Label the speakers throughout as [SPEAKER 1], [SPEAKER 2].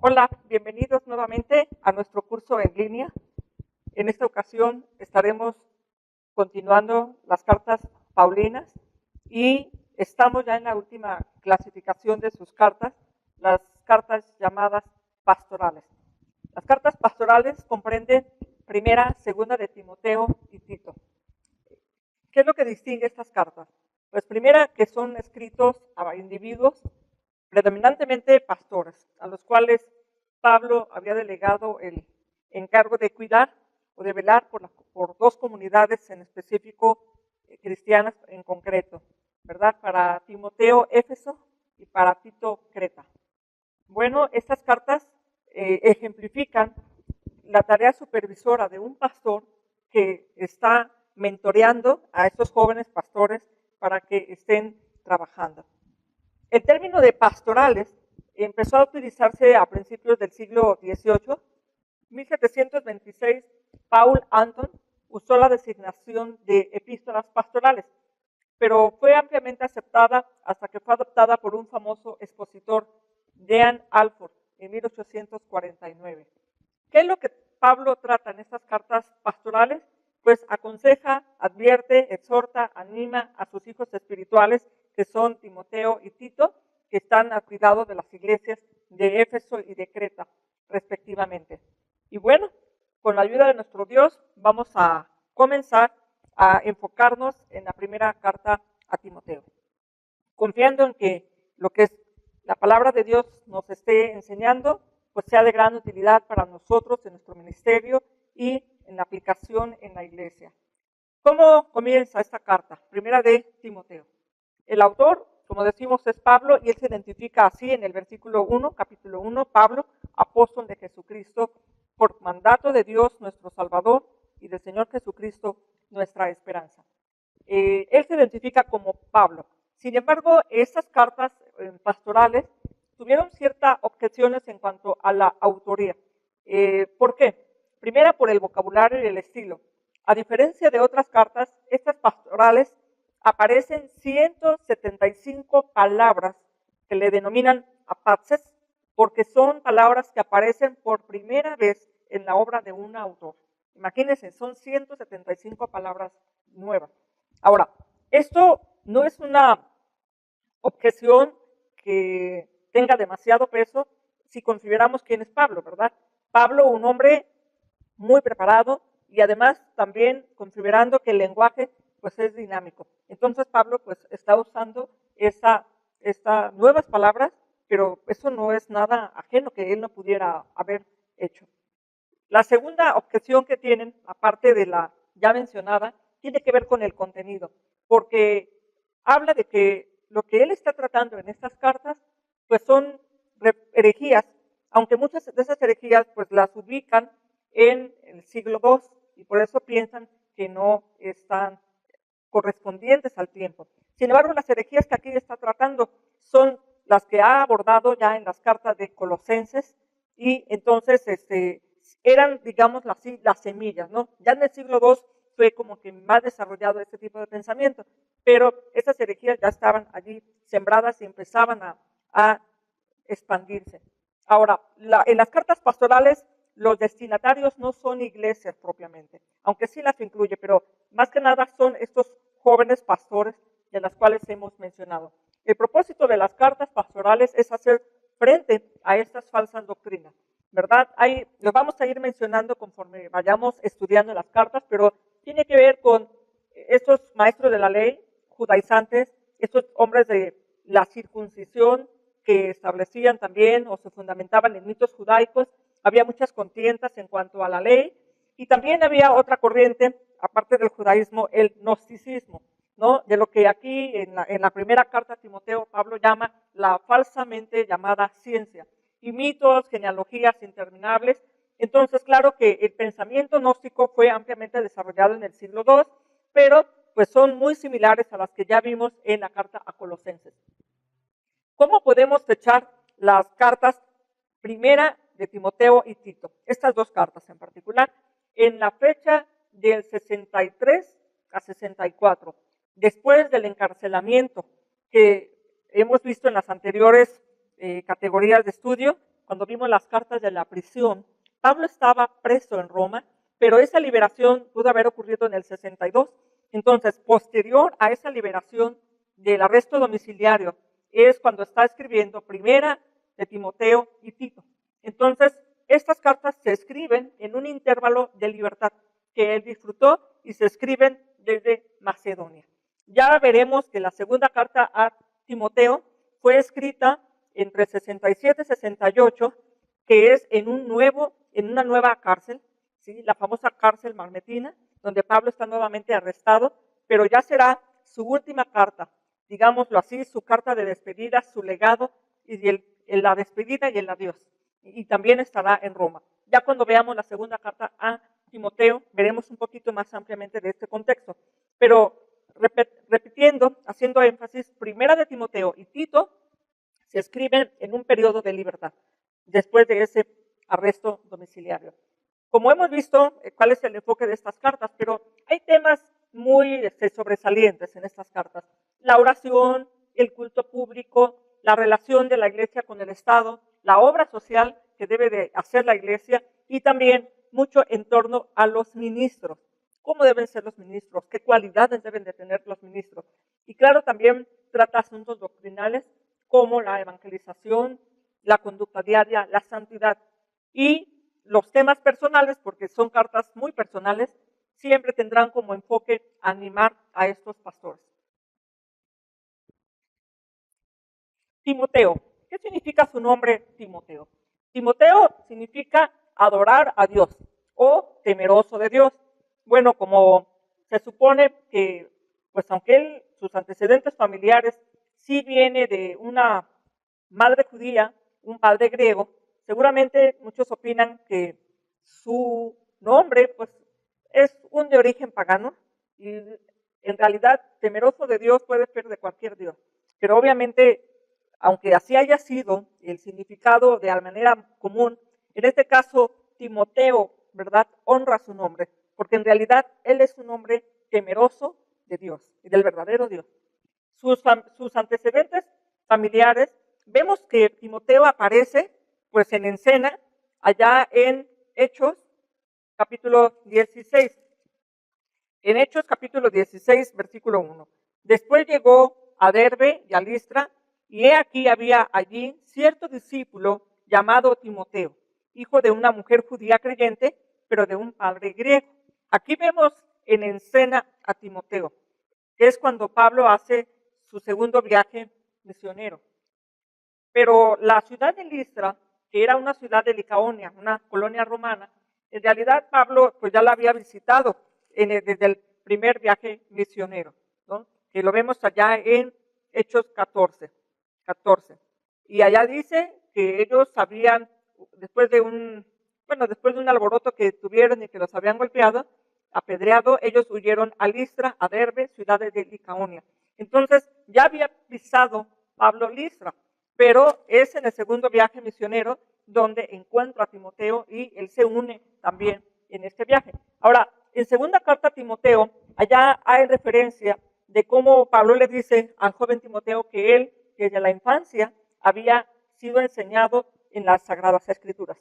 [SPEAKER 1] Hola, bienvenidos nuevamente a nuestro curso en línea. En esta ocasión estaremos continuando las cartas paulinas y estamos ya en la última clasificación de sus cartas, las cartas llamadas pastorales. Las cartas pastorales comprenden primera, segunda de Timoteo y Tito. ¿Qué es lo que distingue estas cartas? Pues primera, que son escritos a individuos, predominantemente pastores, a los cuales Pablo había delegado el encargo de cuidar o de velar por dos comunidades en específico cristianas en concreto, ¿verdad? Para Timoteo, Éfeso, y para Tito, Creta. Bueno, estas cartas ejemplifican la tarea supervisora de un pastor que está mentoreando a estos jóvenes pastores para que estén trabajando. El término de pastorales empezó a utilizarse a principios del siglo XVIII. 1726, Paul Anton usó la designación de epístolas pastorales, pero fue ampliamente aceptada hasta que fue adoptada por un famoso expositor, Dean Alford, en 1849. ¿Qué es lo que Pablo trata en estas cartas pastorales? Pues aconseja, advierte, exhorta, anima a sus hijos espirituales, que son Timoteo y Tito, que están al cuidado de las iglesias de Éfeso y de Creta, respectivamente. Y bueno, con la ayuda de nuestro Dios, vamos a comenzar a enfocarnos en la primera carta a Timoteo, confiando en que lo que es la palabra de Dios nos esté enseñando, pues sea de gran utilidad para nosotros en nuestro ministerio y en la aplicación en la iglesia. ¿Cómo comienza esta carta? Primera de Timoteo. El autor, como decimos, es Pablo, y él se identifica así en el versículo 1, capítulo 1, Pablo, apóstol de Jesucristo, por mandato de Dios nuestro Salvador y del Señor Jesucristo nuestra esperanza. Él se identifica como Pablo. Sin embargo, estas cartas pastorales tuvieron ciertas objeciones en cuanto a la autoría. ¿Por qué? Primera, por el vocabulario y el estilo. A diferencia de otras cartas, estas pastorales aparecen 175 palabras que le denominan apaxes, porque son palabras que aparecen por primera vez en la obra de un autor. Imagínense, son 175 palabras nuevas. Ahora, esto no es una objeción que tenga demasiado peso si consideramos quién es Pablo, ¿verdad? Pablo, un hombre muy preparado y además también considerando que el lenguaje pues es dinámico. Entonces Pablo pues está usando estas nuevas palabras, pero eso no es nada ajeno que él no pudiera haber hecho. La segunda objeción que tienen, aparte de la ya mencionada, tiene que ver con el contenido, porque habla de que lo que él está tratando en estas cartas, pues son herejías, aunque muchas de esas herejías pues las ubican en el siglo II y por eso piensan que no están correspondientes al tiempo. Sin embargo, las herejías que aquí está tratando son las que ha abordado ya en las cartas de Colosenses y entonces eran, digamos, las semillas, ¿no? Ya en el siglo II fue como que más desarrollado este tipo de pensamiento, pero esas herejías ya estaban allí sembradas y empezaban a expandirse. Ahora, en las cartas pastorales, los destinatarios no son iglesias propiamente, aunque sí las incluye, pero más que nada son estos jóvenes pastores de las cuales hemos mencionado. El propósito de las cartas pastorales es hacer frente a estas falsas doctrinas, ¿verdad? Los vamos a ir mencionando conforme vayamos estudiando las cartas, pero tiene que ver con estos maestros de la ley, judaizantes, estos hombres de la circuncisión que establecían también o se fundamentaban en mitos judaicos. Había muchas contiendas en cuanto a la ley y también había otra corriente, aparte del judaísmo, el gnosticismo, ¿no? De lo que aquí en la primera carta a Timoteo Pablo llama la falsamente llamada ciencia, y mitos, genealogías interminables. Entonces, claro que el pensamiento gnóstico fue ampliamente desarrollado en el siglo II, pero pues son muy similares a las que ya vimos en la carta a Colosenses. ¿Cómo podemos fechar las cartas primera de Timoteo y Tito? Estas dos cartas en particular, en la fecha del 63 a 64, después del encarcelamiento que hemos visto en las anteriores categorías de estudio. cuando vimos las cartas de la prisión, Pablo estaba preso en Roma, pero esa liberación pudo haber ocurrido en el 62. Entonces, posterior a esa liberación del arresto domiciliario, es cuando está escribiendo Primera de Timoteo y Tito. Entonces, estas cartas se escriben en un intervalo de libertad que él disfrutó y se escriben desde Macedonia. Ya veremos que la segunda carta a Timoteo fue escrita entre 67 y 68, que es en una nueva cárcel, ¿sí? La famosa cárcel mamertina, donde Pablo está nuevamente arrestado, pero ya será su última carta, digámoslo así, su carta de despedida, su legado y la despedida y el adiós. Y también estará en Roma. Ya cuando veamos la segunda carta a Timoteo, veremos un poquito más ampliamente de este contexto. Pero repitiendo, haciendo énfasis, Primera de Timoteo y Tito se escriben en un periodo de libertad, después de ese arresto domiciliario. Como hemos visto, cuál es el enfoque de estas cartas, pero hay temas muy sobresalientes en estas cartas. La oración, el culto público, la relación de la iglesia con el Estado, la obra social que debe de hacer la iglesia y también mucho en torno a los ministros. ¿Cómo deben ser los ministros? ¿Qué cualidades deben de tener los ministros? Y claro, también trata asuntos doctrinales como la evangelización, la conducta diaria, la santidad y los temas personales, porque son cartas muy personales, siempre tendrán como enfoque animar a estos pastores. Timoteo. ¿Qué significa su nombre Timoteo? Timoteo significa adorar a Dios o temeroso de Dios. Bueno, como se supone que, pues aunque sus antecedentes familiares sí viene de una madre judía, un padre griego, seguramente muchos opinan que su nombre pues es un de origen pagano y en realidad temeroso de Dios puede ser de cualquier Dios. Pero obviamente, aunque así haya sido el significado de la manera común, en este caso Timoteo, ¿verdad?, honra su nombre, porque en realidad él es un hombre temeroso de Dios y del verdadero Dios. Sus antecedentes familiares, vemos que Timoteo aparece pues en escena allá en Hechos capítulo 16. En Hechos capítulo 16, versículo 1. Después llegó a Derbe y a Listra, y he aquí había allí cierto discípulo llamado Timoteo, hijo de una mujer judía creyente, pero de un padre griego. Aquí vemos en escena a Timoteo, que es cuando Pablo hace su segundo viaje misionero. Pero la ciudad de Listra, que era una ciudad de Licaonia, una colonia romana, en realidad Pablo pues ya la había visitado desde el primer viaje misionero, ¿no? Que lo vemos allá en Hechos 14. Y allá dice que ellos habían, después de un alboroto que tuvieron y que los habían golpeado, apedreado, ellos huyeron a Listra, a Derbe, ciudades de Licaonia. Entonces ya había pisado Pablo Listra, pero es en el segundo viaje misionero donde encuentra a Timoteo y él se une también en este viaje. Ahora, en segunda carta a Timoteo, allá hay referencia de cómo Pablo le dice al joven Timoteo que él, desde la infancia, había sido enseñado en las Sagradas Escrituras.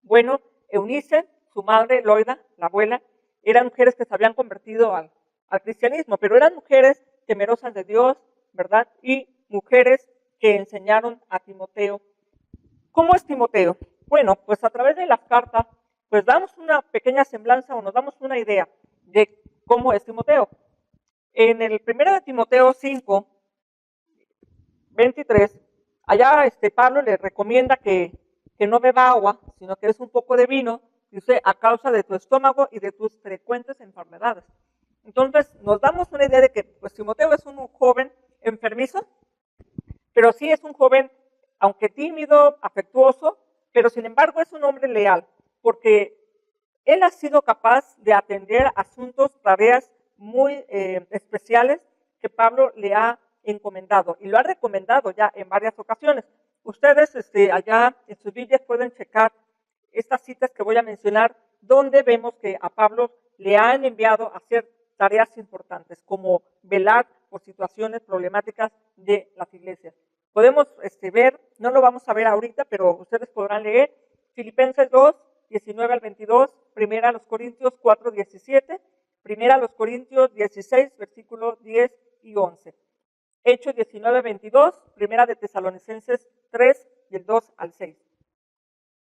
[SPEAKER 1] Bueno, Eunice, su madre, Loida, la abuela, eran mujeres que se habían convertido al cristianismo, pero eran mujeres temerosas de Dios, ¿verdad? Y mujeres que enseñaron a Timoteo. ¿Cómo es Timoteo? Bueno, pues a través de las cartas, pues damos una pequeña semblanza o nos damos una idea de cómo es Timoteo. En el 1 de Timoteo 5, 23, allá Pablo le recomienda que no beba agua, sino que es un poco de vino, dice, a causa de tu estómago y de tus frecuentes enfermedades. Entonces, nos damos una idea de que pues, Timoteo es un joven enfermizo, pero sí es un joven, aunque tímido, afectuoso, pero sin embargo es un hombre leal, porque él ha sido capaz de atender asuntos, tareas muy especiales que Pablo le ha encomendado y lo ha recomendado ya en varias ocasiones. Ustedes allá en sus Biblias pueden checar estas citas que voy a mencionar, donde vemos que a Pablo le han enviado a hacer tareas importantes, como velar por situaciones problemáticas de las iglesias. Podemos ver, no lo vamos a ver ahorita, pero ustedes podrán leer. Filipenses 2, 19 al 22, Primera a los Corintios 4, 17, Primera a los Corintios 16, versículos 10 y 11. Hechos 19, 22, Primera de Tesalonicenses 3, del 2 al 6.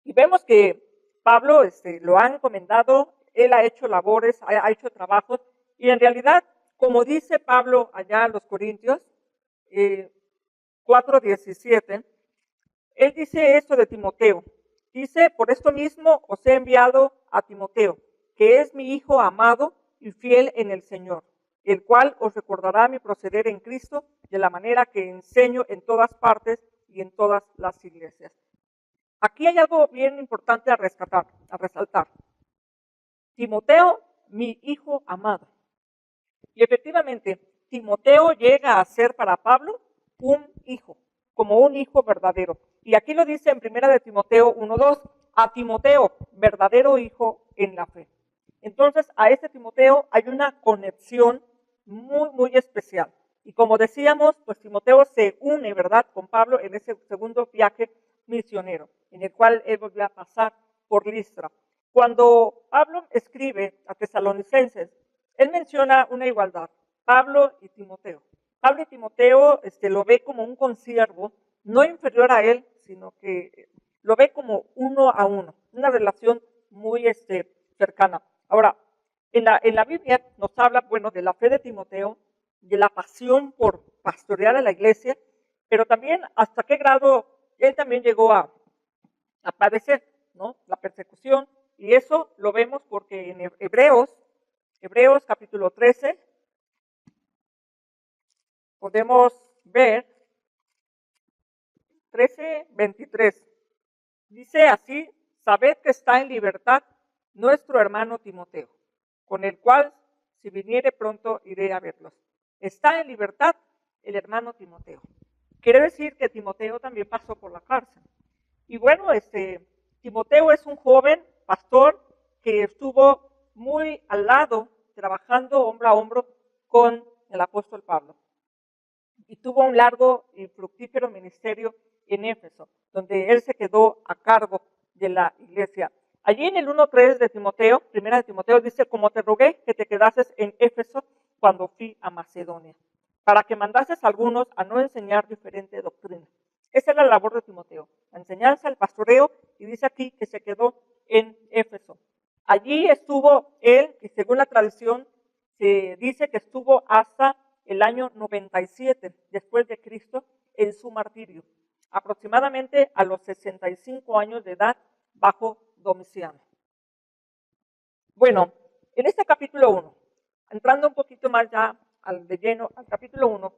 [SPEAKER 1] Y vemos que Pablo lo ha encomendado, él ha hecho labores, ha hecho trabajos, y en realidad, como dice Pablo allá a los Corintios 4:17, él dice esto de Timoteo. Dice, por esto mismo os he enviado a Timoteo, que es mi hijo amado y fiel en el Señor, el cual os recordará mi proceder en Cristo de la manera que enseño en todas partes y en todas las iglesias. Aquí hay algo bien importante a resaltar. Timoteo, mi hijo amado. Y efectivamente, Timoteo llega a ser para Pablo un hijo, como un hijo verdadero. Y aquí lo dice en 1 de Timoteo 1:2, a Timoteo, verdadero hijo en la fe. Entonces, a este Timoteo hay una conexión muy, muy especial. Y como decíamos, pues Timoteo se une, ¿verdad?, con Pablo en ese segundo viaje misionero, en el cual él volvió a pasar por Listra. Cuando Pablo escribe a Tesalonicenses, él menciona una igualdad, Pablo y Timoteo. Pablo y Timoteo lo ve como un consiervo, no inferior a él, sino que lo ve como uno a uno, una relación muy cercana. Ahora, en la Biblia nos habla, bueno, de la fe de Timoteo, de la pasión por pastorear a la iglesia, pero también hasta qué grado él también llegó a padecer, ¿no?, la persecución, y eso lo vemos porque en Hebreos capítulo 13, podemos ver 13:23. Dice así, sabed que está en libertad nuestro hermano Timoteo, con el cual, si viniere pronto, iré a verlos. Está en libertad el hermano Timoteo. Quiere decir que Timoteo también pasó por la cárcel. Y bueno, Timoteo es un joven pastor que estuvo muy al lado, trabajando hombro a hombro con el apóstol Pablo. Y tuvo un largo y fructífero ministerio en Éfeso, donde él se quedó a cargo de la iglesia. Allí en el 1:3 de Timoteo, primera de Timoteo, dice, como te rogué que te quedases en Éfeso cuando fui a Macedonia, para que mandases a algunos a no enseñar diferente doctrina. Esa es la labor de Timoteo, la enseñanza, el pastoreo, y dice aquí que se quedó en Éfeso. Allí estuvo él, y según la tradición, se dice que estuvo hasta el año 97 después de Cristo en su martirio, aproximadamente a los 65 años de edad bajo Domiciano. Bueno, en este capítulo 1, entrando un poquito más ya de lleno al capítulo 1,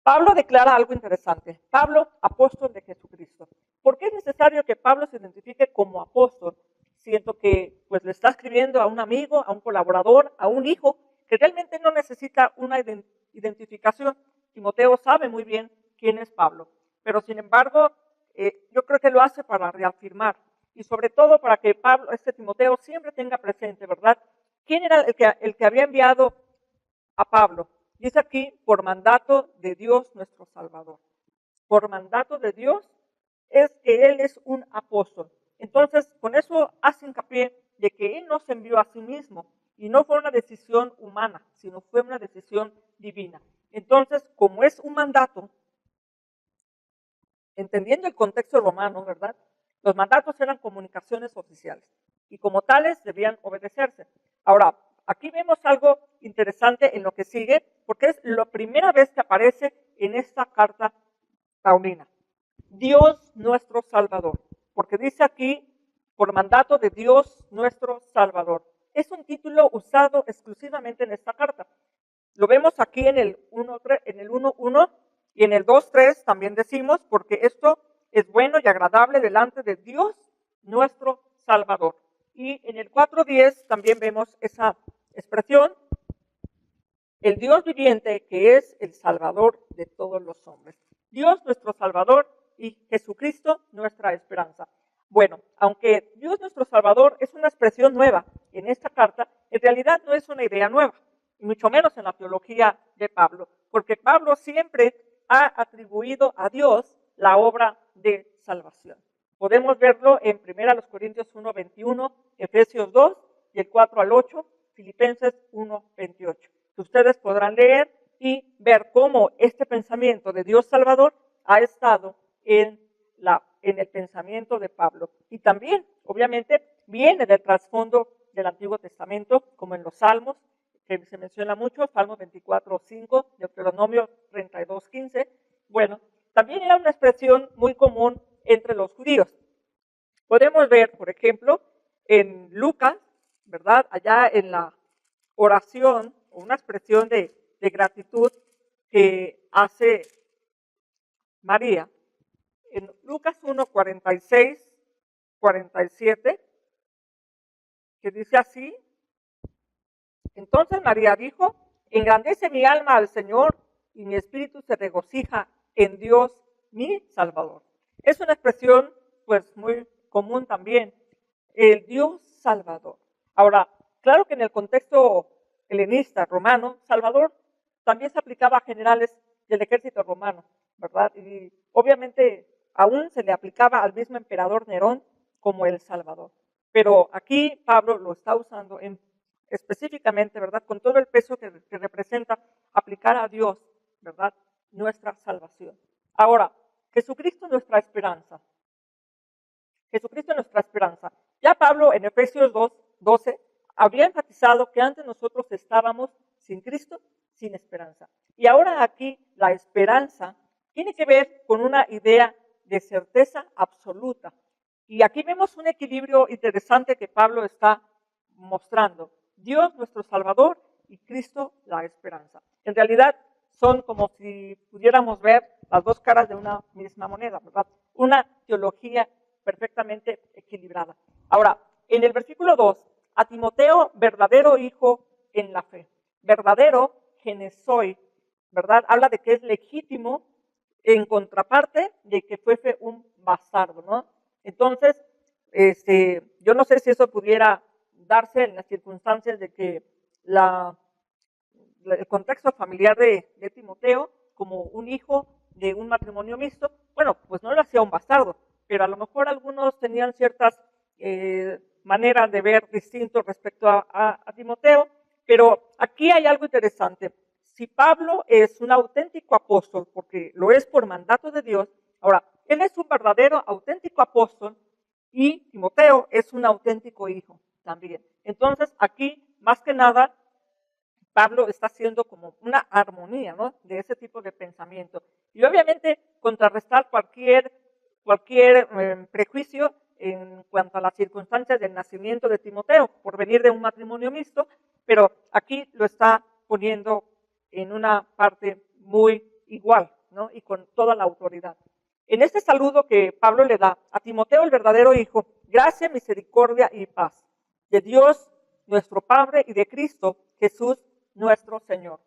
[SPEAKER 1] Pablo declara algo interesante. Pablo, apóstol de Jesucristo. ¿Por qué es necesario que Pablo se identifique como apóstol? Siento que pues le está escribiendo a un amigo, a un colaborador, a un hijo, que realmente no necesita una identificación. Timoteo sabe muy bien quién es Pablo, pero sin embargo, yo creo que lo hace para reafirmar y sobre todo para que Pablo, Timoteo siempre tenga presente, ¿verdad? ¿Quién era el que había enviado a Pablo? Dice aquí, por mandato de Dios nuestro Salvador. Por mandato de Dios es que Él es un apóstol. Entonces, con eso hace hincapié de que Él no se envió a sí mismo y no fue una decisión humana, sino fue una decisión divina. Entonces, como es un mandato, entendiendo el contexto romano, ¿verdad? Los mandatos eran comunicaciones oficiales y como tales debían obedecerse. Ahora, aquí vemos algo interesante en lo que sigue, porque es la primera vez que aparece en esta carta paulina. Dios nuestro Salvador, porque dice aquí, por mandato de Dios nuestro Salvador. Es un título usado exclusivamente en esta carta. Lo vemos aquí en el 1:1 y en el 2:3 también decimos, porque esto es bueno y agradable delante de Dios nuestro Salvador. Y en el 4:10 también vemos esa expresión, el Dios viviente que es el Salvador de todos los hombres. Dios nuestro Salvador y Jesucristo nuestra esperanza. Bueno, aunque Dios nuestro Salvador es una expresión nueva en esta carta, en realidad no es una idea nueva, y mucho menos en la teología de Pablo, porque Pablo siempre ha atribuido a Dios la obra de salvación. Podemos verlo en 1 Corintios 1:21, Efesios 2, y el 4 al 8, Filipenses 1:28. Ustedes podrán leer y ver cómo este pensamiento de Dios Salvador ha estado en el pensamiento de Pablo. Y también, obviamente, viene del trasfondo del Antiguo Testamento, como en los Salmos, que se menciona mucho, Salmo 24:5, Deuteronomio 32:15. Bueno, también era una expresión muy común entre los judíos. Podemos ver, por ejemplo, en Lucas, ¿verdad? Allá en la oración, o una expresión de gratitud que hace María, en Lucas 1:46, 47, que dice así: entonces María dijo, engrandece mi alma al Señor y mi espíritu se regocija en Dios mi Salvador. Es una expresión pues muy común también, el Dios Salvador. Ahora, claro que en el contexto helenista romano, Salvador también se aplicaba a generales del ejército romano, ¿verdad? Y obviamente aún se le aplicaba al mismo emperador Nerón como el Salvador. Pero aquí Pablo lo está usando específicamente, ¿verdad? Con todo el peso que representa aplicar a Dios, ¿verdad? Nuestra salvación. Ahora, Jesucristo es nuestra esperanza. Jesucristo es nuestra esperanza. Ya Pablo en Efesios 2:12 habría enfatizado que antes nosotros estábamos sin Cristo, sin esperanza. Y ahora aquí la esperanza tiene que ver con una idea de certeza absoluta. Y aquí vemos un equilibrio interesante que Pablo está mostrando. Dios nuestro Salvador y Cristo la esperanza. En realidad son como si pudiéramos ver las dos caras de una misma moneda, ¿verdad? Una teología perfectamente equilibrada. Ahora, en el versículo 2, a Timoteo, verdadero hijo en la fe. Verdadero, genesoi, ¿verdad? Habla de que es legítimo en contraparte de que fuese un bastardo, ¿no? Entonces, yo no sé si eso pudiera darse en las circunstancias de que el contexto familiar de Timoteo, como un hijo de un matrimonio mixto, bueno, pues no lo hacía un bastardo, pero a lo mejor algunos tenían ciertas maneras de ver distintos respecto a Timoteo, pero aquí hay algo interesante. Si Pablo es un auténtico apóstol, porque lo es por mandato de Dios, ahora, él es un verdadero, auténtico apóstol y Timoteo es un auténtico hijo también. Entonces, aquí, más que nada, Pablo está haciendo como una armonía, ¿no? De ese tipo de pensamiento. Y obviamente contrarrestar cualquier prejuicio en cuanto a las circunstancias del nacimiento de Timoteo, por venir de un matrimonio mixto, pero aquí lo está poniendo en una parte muy igual, ¿no? Y con toda la autoridad. En este saludo que Pablo le da a Timoteo, el verdadero hijo, gracia, misericordia y paz de Dios nuestro Padre y de Cristo Jesús nuestro Señor.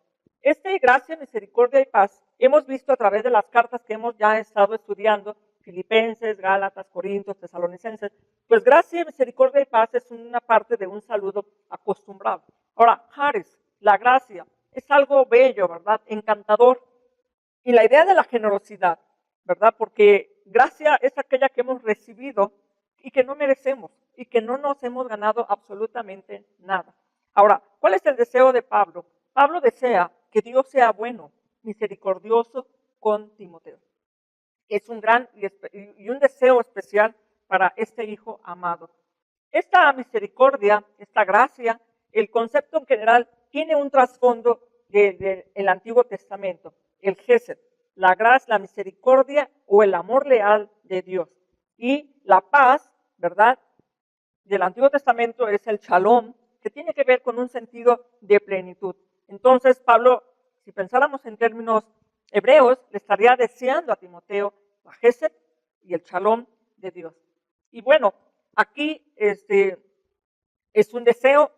[SPEAKER 1] Gracia, misericordia y paz hemos visto a través de las cartas que hemos ya estado estudiando, Filipenses, Gálatas, Corintios, Tesalonicenses, pues gracia, misericordia y paz es una parte de un saludo acostumbrado. Ahora, charis, la gracia, es algo bello, ¿verdad? Encantador. Y la idea de la generosidad, ¿verdad? Porque gracia es aquella que hemos recibido y que no merecemos y que no nos hemos ganado absolutamente nada. Ahora, ¿cuál es el deseo de Pablo? Pablo desea que Dios sea bueno, misericordioso con Timoteo. Es un gran y un deseo especial para este hijo amado. Esta misericordia, esta gracia, el concepto en general tiene un trasfondo del Antiguo Testamento, el Gesed, la gracia, la misericordia o el amor leal de Dios. Y la paz, ¿verdad?, del Antiguo Testamento es el shalom, que tiene que ver con un sentido de plenitud. Entonces, Pablo, si pensáramos en términos hebreos, le estaría deseando a Timoteo la Gesed y el shalom de Dios. Y bueno, aquí es un deseo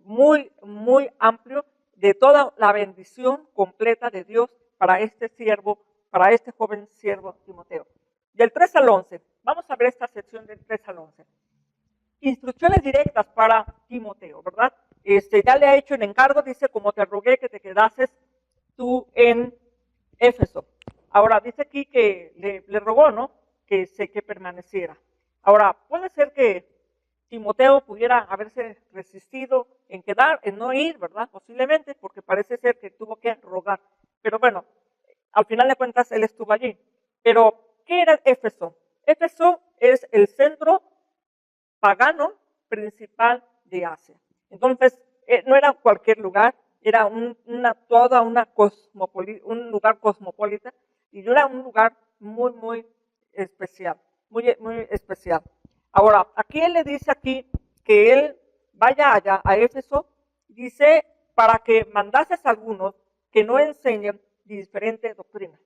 [SPEAKER 1] muy, muy amplio de toda la bendición completa de Dios para este siervo, para este joven siervo Timoteo. Del 3 al 11, vamos a ver esta sección del 3 al 11. Instrucciones directas para Timoteo, ¿verdad? Ya le ha hecho el encargo, dice, como te rogué que te quedases tú en Éfeso. Ahora, dice aquí que le rogó, ¿no? que permaneciera. Ahora, puede ser que Timoteo pudiera haberse resistido en no ir, ¿verdad? Posiblemente, porque parece ser que tuvo que rogar. Pero bueno, al final de cuentas él estuvo allí. Pero, ¿qué era Éfeso? Éfeso es el centro pagano principal de Asia. Entonces, no era cualquier lugar, era un lugar cosmopolita y era un lugar muy especial, muy especial. Ahora, aquí él le dice aquí que él vaya allá a Éfeso, dice para que mandases a algunos que no enseñen diferente doctrina.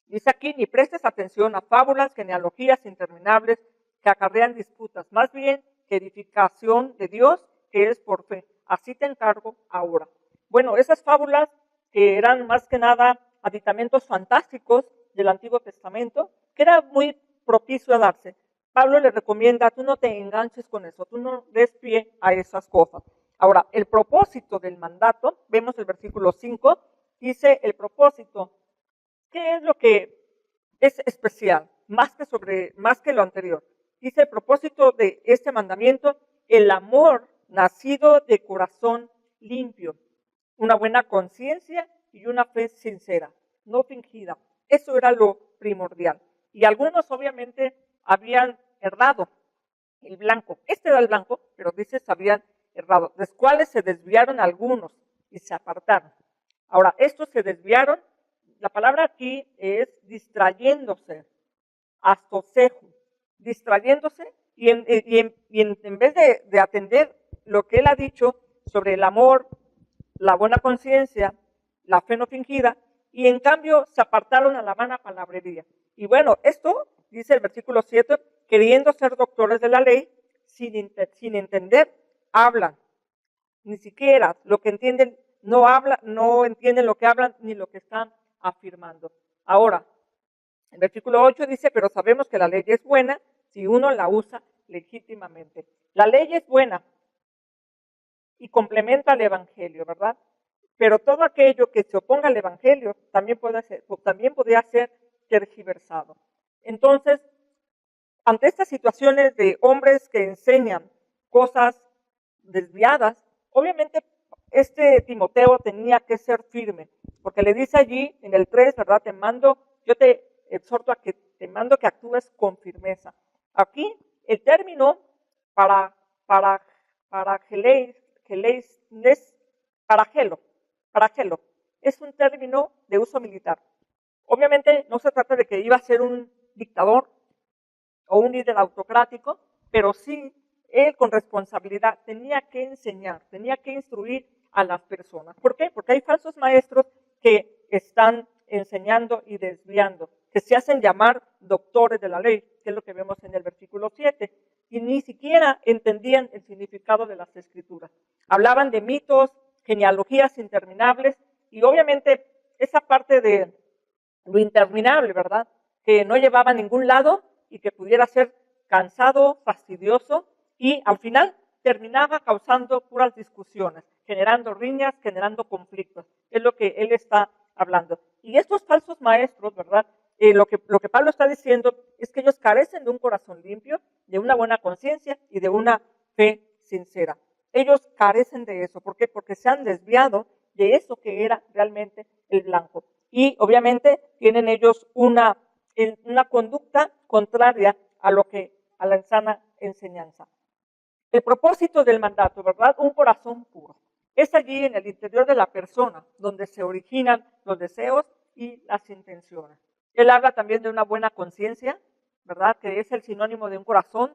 [SPEAKER 1] Dice aquí, ni prestes atención a fábulas, genealogías interminables que acarrean disputas, más bien que edificación de Dios que es por fe. Así te encargo ahora. Bueno, esas fábulas que eran más que nada aditamentos fantásticos del Antiguo Testamento, que era muy propicio a darse. Pablo le recomienda, tú no te enganches con eso, tú no des pie a esas cosas. Ahora, el propósito del mandato, vemos el versículo 5, dice el propósito. ¿Qué es lo que es especial, más que lo anterior? Dice el propósito de este mandamiento, el amor nacido de corazón limpio, una buena conciencia y una fe sincera, no fingida. Eso era lo primordial. Y algunos obviamente habían errado el blanco. Este era el blanco, pero dice se habían errado, los cuales se desviaron algunos y se apartaron. Ahora, estos se desviaron. La palabra aquí es distrayéndose, astosejo, distrayéndose y en vez de atender lo que él ha dicho sobre el amor, la buena conciencia, la fe no fingida, y en cambio se apartaron a la vana palabrería. Y bueno, esto, dice el versículo 7, queriendo ser doctores de la ley, sin entender, hablan. Ni siquiera lo que entienden, no entienden lo que hablan ni lo que están afirmando. Ahora, el versículo 8 dice, pero sabemos que la ley es buena si uno la usa legítimamente. La ley es buena y complementa al Evangelio, ¿verdad? Pero todo aquello que se oponga al Evangelio también podría ser tergiversado. Entonces, ante estas situaciones de hombres que enseñan cosas desviadas, obviamente este Timoteo tenía que ser firme, porque le dice allí en el 3, ¿verdad? Yo te exhorto a que te mando que actúes con firmeza. Aquí el término paragelo, es un término de uso militar. Obviamente no se trata de que iba a ser un dictador o un líder autocrático, pero sí él con responsabilidad tenía que enseñar, tenía que instruir a las personas. ¿Por qué? Porque hay falsos maestros que están enseñando y desviando, que se hacen llamar doctores de la ley, que es lo que vemos en el versículo 7, y ni siquiera entendían el significado de las escrituras. Hablaban de mitos, genealogías interminables, y obviamente esa parte de lo interminable, ¿verdad? Que no llevaba a ningún lado y que pudiera ser cansado, fastidioso, y al final terminaba causando puras discusiones, generando riñas, generando conflictos. Es lo que él está hablando. Y estos falsos maestros, ¿verdad? Lo que Pablo está diciendo es que ellos carecen de un corazón limpio, de una buena conciencia y de una fe sincera. Ellos carecen de eso. ¿Por qué? Porque se han desviado de eso que era realmente el blanco. Y obviamente tienen ellos una conducta contraria a la sana enseñanza. El propósito del mandato, ¿verdad? Un corazón puro. Es allí en el interior de la persona donde se originan los deseos y las intenciones. Él habla también de una buena conciencia, ¿verdad? Que es el sinónimo de un corazón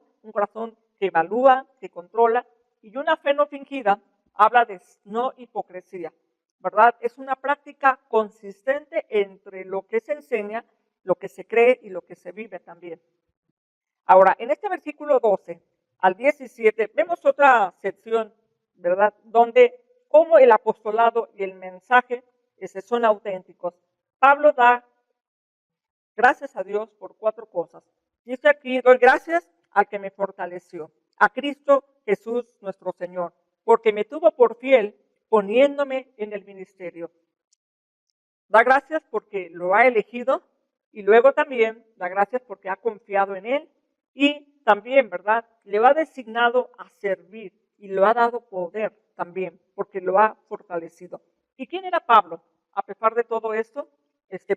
[SPEAKER 1] que evalúa, que controla, y una fe no fingida habla de no hipocresía, ¿verdad? Es una práctica consistente entre lo que se enseña, lo que se cree y lo que se vive también. Ahora, en este versículo 12 al 17 vemos otra sección, ¿verdad? Donde cómo el apostolado y el mensaje son auténticos. Pablo da gracias a Dios por 4 cosas. Dice aquí, doy gracias al que me fortaleció, a Cristo Jesús nuestro Señor, porque me tuvo por fiel poniéndome en el ministerio. Da gracias porque lo ha elegido y luego también da gracias porque ha confiado en Él y también, ¿verdad? Le ha designado a servir y le ha dado poder también porque lo ha fortalecido. ¿Y quién era Pablo? A pesar de todo esto,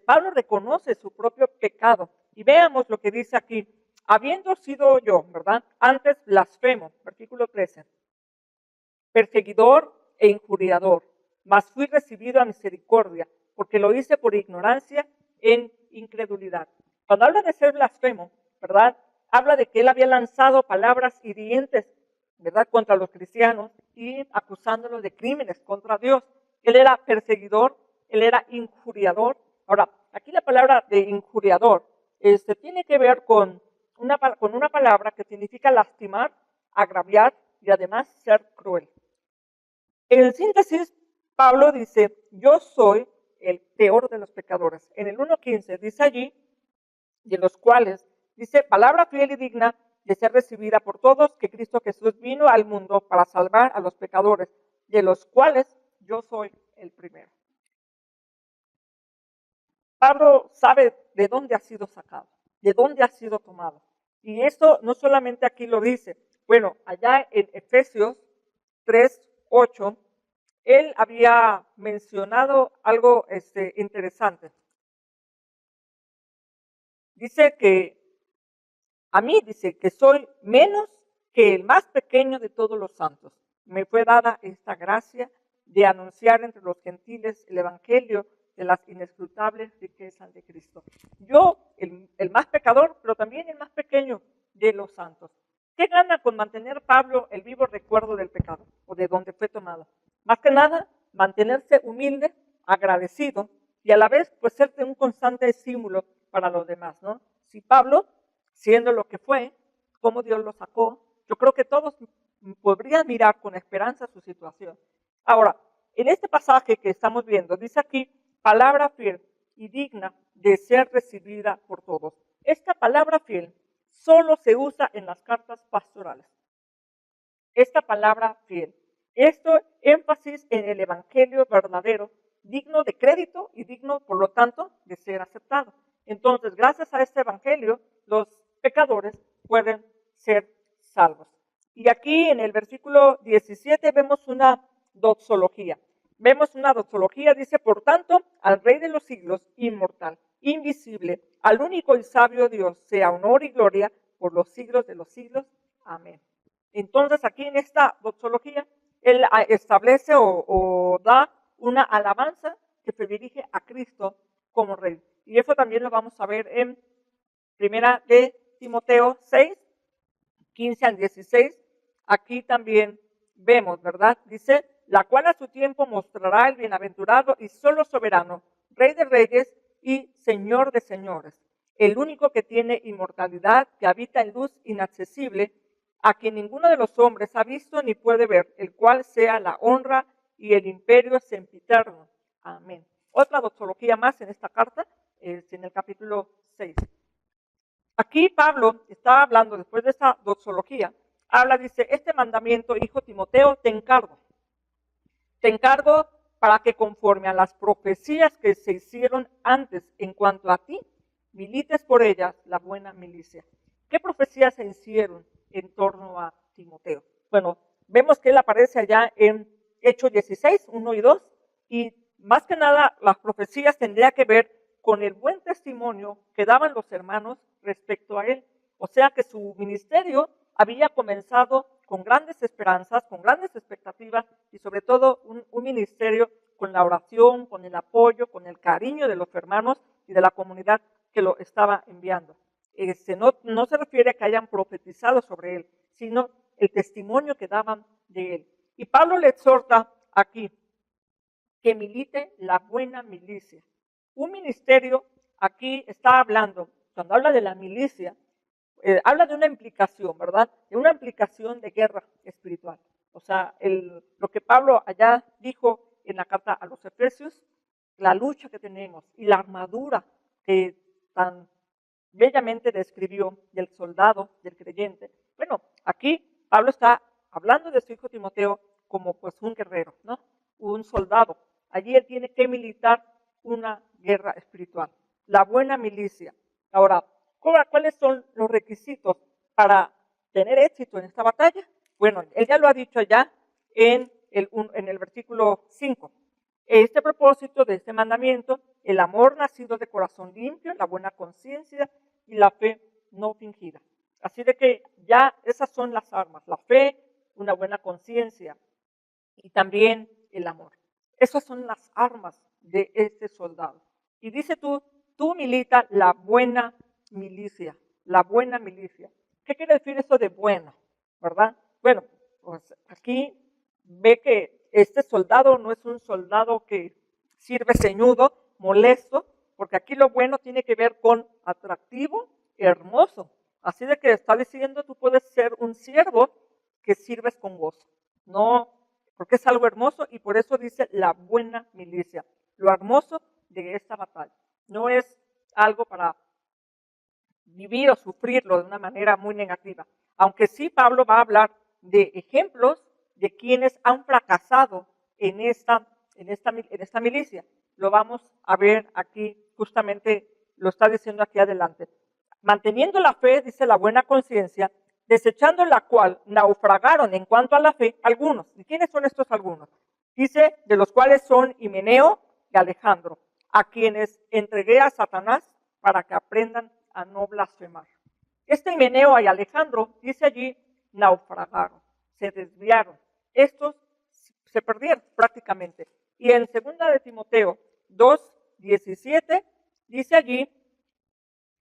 [SPEAKER 1] Pablo reconoce su propio pecado y veamos lo que dice aquí. Habiendo sido yo, ¿verdad? Antes blasfemo, versículo 13, perseguidor e injuriador, mas fui recibido a misericordia, porque lo hice por ignorancia en incredulidad. Cuando habla de ser blasfemo, ¿verdad? Habla de que él había lanzado palabras hirientes, ¿verdad? Contra los cristianos y acusándolos de crímenes contra Dios. Él era perseguidor, él era injuriador. Ahora, aquí la palabra de injuriador tiene que ver con una palabra que significa lastimar, agraviar y además ser cruel. En síntesis, Pablo dice, yo soy el peor de los pecadores. En el 1.15 dice allí, de los cuales, dice, palabra fiel y digna de ser recibida por todos, que Cristo Jesús vino al mundo para salvar a los pecadores, de los cuales yo soy el primero. Pablo sabe de dónde ha sido sacado, de dónde ha sido tomado. Y esto no solamente aquí lo dice. Bueno, allá en Efesios 3:8, él había mencionado algo interesante. Dice que a mí, dice que soy menos que el más pequeño de todos los santos. Me fue dada esta gracia de anunciar entre los gentiles el evangelio de las inescrutables riquezas de Cristo. Yo, el más pecador, pero también el más pequeño de los santos. ¿Qué gana con mantener Pablo el vivo recuerdo del pecado o de donde fue tomado? Más que nada, mantenerse humilde, agradecido y a la vez pues ser de un constante estímulo para los demás, ¿no? Si Pablo, siendo lo que fue, cómo Dios lo sacó, yo creo que todos podrían mirar con esperanza su situación. Ahora, en este pasaje que estamos viendo, dice aquí, palabra fiel y digna de ser recibida por todos. Esta palabra fiel solo se usa en las cartas pastorales. Esta palabra fiel. Esto énfasis en el evangelio verdadero, digno de crédito y digno, por lo tanto, de ser aceptado. Entonces, gracias a este evangelio, los pecadores pueden ser salvos. Y aquí en el versículo 17 vemos una doxología. Vemos una doxología, dice, por tanto, al Rey de los siglos, inmortal, invisible, al único y sabio Dios, sea honor y gloria por los siglos de los siglos. Amén. Entonces, aquí en esta doxología, él establece o da una alabanza que se dirige a Cristo como Rey. Y eso también lo vamos a ver en Primera de Timoteo 6, 15 al 16. Aquí también vemos, ¿verdad? Dice, la cual a su tiempo mostrará el bienaventurado y solo soberano, Rey de reyes y Señor de señores, el único que tiene inmortalidad, que habita en luz inaccesible, a quien ninguno de los hombres ha visto ni puede ver, el cual sea la honra y el imperio sempiterno. Amén. Otra doxología más en esta carta, en el capítulo 6. Aquí Pablo está hablando, después de esta doxología, dice, este mandamiento, hijo Timoteo, te encargo para que conforme a las profecías que se hicieron antes en cuanto a ti, milites por ellas la buena milicia. ¿Qué profecías se hicieron en torno a Timoteo? Bueno, vemos que él aparece allá en Hechos 16, 1 y 2, y más que nada las profecías tendrían que ver con el buen testimonio que daban los hermanos respecto a él. O sea que su ministerio había comenzado con grandes esperanzas, con grandes expectativas y sobre todo un ministerio con la oración, con el apoyo, con el cariño de los hermanos y de la comunidad que lo estaba enviando. No se refiere a que hayan profetizado sobre él, sino el testimonio que daban de él. Y Pablo le exhorta aquí que milite la buena milicia. Un ministerio, aquí está hablando, cuando habla de la milicia, habla de una implicación, ¿verdad? De una implicación de guerra espiritual. O sea, lo que Pablo allá dijo en la carta a los Efesios, la lucha que tenemos y la armadura que tan bellamente describió del soldado, del creyente. Bueno, aquí Pablo está hablando de su hijo Timoteo como pues un guerrero, ¿no? Un soldado. Allí él tiene que militar una guerra espiritual. la buena milicia. Ahora, ¿cuáles son los requisitos para tener éxito en esta batalla? Bueno, él ya lo ha dicho allá en el versículo 5. Este propósito de este mandamiento, el amor nacido de corazón limpio, la buena conciencia y la fe no fingida. Así de que ya esas son las armas, la fe, una buena conciencia y también el amor. Esas son las armas de este soldado. Y dice tú milita la buena milicia, la buena milicia. ¿Qué quiere decir eso de buena? ¿Verdad? Bueno, pues aquí ve que este soldado no es un soldado que sirve ceñudo, molesto, porque aquí lo bueno tiene que ver con atractivo, hermoso. Así de que está diciendo, tú puedes ser un siervo que sirves con gozo. No, porque es algo hermoso y por eso dice la buena milicia. Lo hermoso de esta batalla. No es algo para vivir o sufrirlo de una manera muy negativa. Aunque sí Pablo va a hablar de ejemplos de quienes han fracasado en esta milicia. Lo vamos a ver aquí, justamente lo está diciendo aquí adelante. Manteniendo la fe, dice la buena conciencia, desechando la cual naufragaron en cuanto a la fe algunos. ¿Y quiénes son estos algunos? Dice, de los cuales son Himeneo y Alejandro, a quienes entregué a Satanás para que aprendan a no blasfemar. Este Himeneo y Alejandro, dice allí, naufragaron, se desviaron. Estos se perdieron prácticamente. Y en 2 de Timoteo 2:17 dice allí,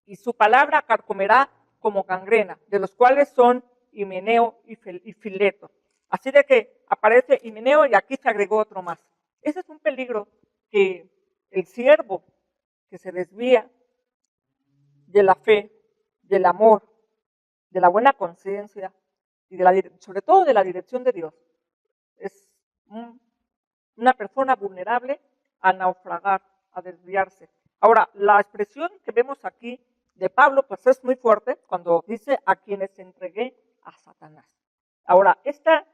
[SPEAKER 1] y su palabra carcomerá como gangrena, de los cuales son Himeneo y Fileto. Así de que aparece Himeneo y aquí se agregó otro más. Ese es un peligro que el siervo que se desvía de la fe, del amor, de la buena conciencia y sobre todo de la dirección de Dios, es una persona vulnerable a naufragar, a desviarse. Ahora, la expresión que vemos aquí de Pablo, pues es muy fuerte cuando dice a quienes entregué a Satanás. Ahora, esta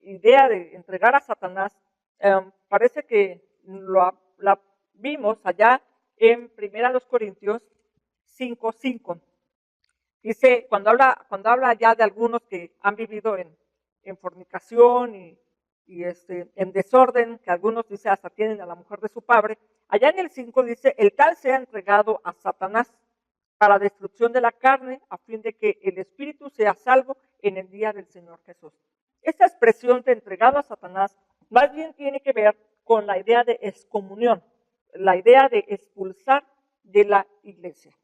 [SPEAKER 1] idea de entregar a Satanás parece que la vimos allá en 1 Corintios 5:5. Dice, cuando habla ya de algunos que han vivido en fornicación y en desorden, que algunos dice hasta tienen a la mujer de su padre, allá en el 5 dice, el tal sea entregado a Satanás para destrucción de la carne, a fin de que el espíritu sea salvo en el día del Señor Jesús. Esta expresión de entregado a Satanás más bien tiene que ver con la idea de excomunión, la idea de expulsar de la iglesia.